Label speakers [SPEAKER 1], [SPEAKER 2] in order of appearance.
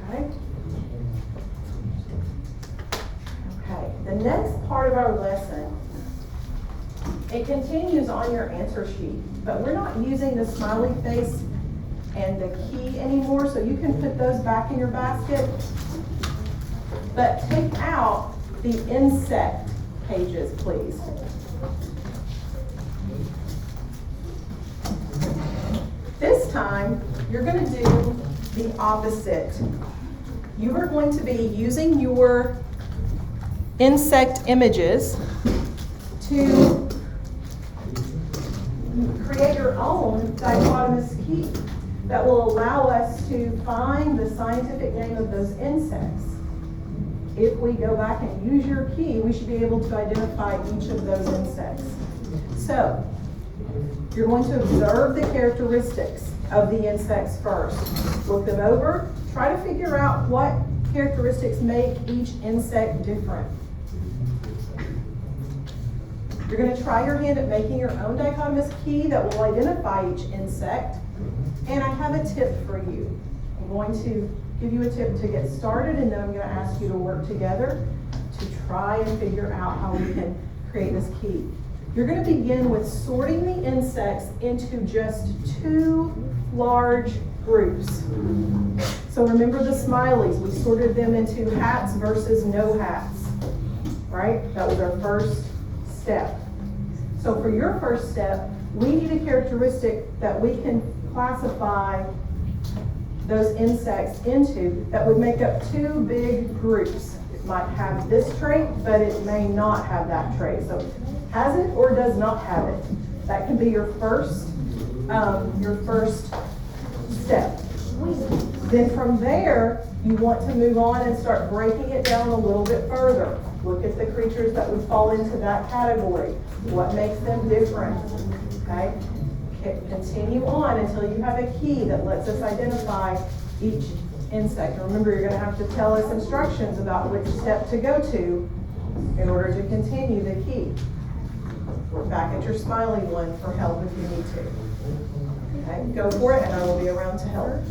[SPEAKER 1] Okay. Okay, the next part of our lesson, it continues on your answer sheet, but we're not using the smiley face and the key anymore, so you can put those back in your basket. But take out the insect pages, please. This time, you're going to do the opposite. You are going to be using your insect images to create your own dichotomous key that will allow us to find the scientific name of those insects. If we go back and use your key, we should be able to identify each of those insects. So, you're going to observe the characteristics of the insects first. Look them over, try to figure out what characteristics make each insect different. You're going to try your hand at making your own dichotomous key that will identify each insect. And I have a tip for you. I'm going to give you a tip to get started, and then I'm going to ask you to work together to try and figure out how we can create this key. You're going to begin with sorting the insects into just 2 large groups. So remember the smileys. We sorted them into hats versus no hats, right? That was our first step. So for your first step, we need a characteristic that we can classify those insects into that would make up 2 big groups. It might have this trait, but it may not have that trait. So has it or does not have it. That can be your first step. Then from there, you want to move on and start breaking it down a little bit further. Look at the creatures that would fall into that category. What makes them different? Okay? Continue on until you have a key that lets us identify each insect. Remember, you're going to have to tell us instructions about which step to go to in order to continue the key. We're back at your smiley one for help if you need to. Okay, go for it, and I will be around to help.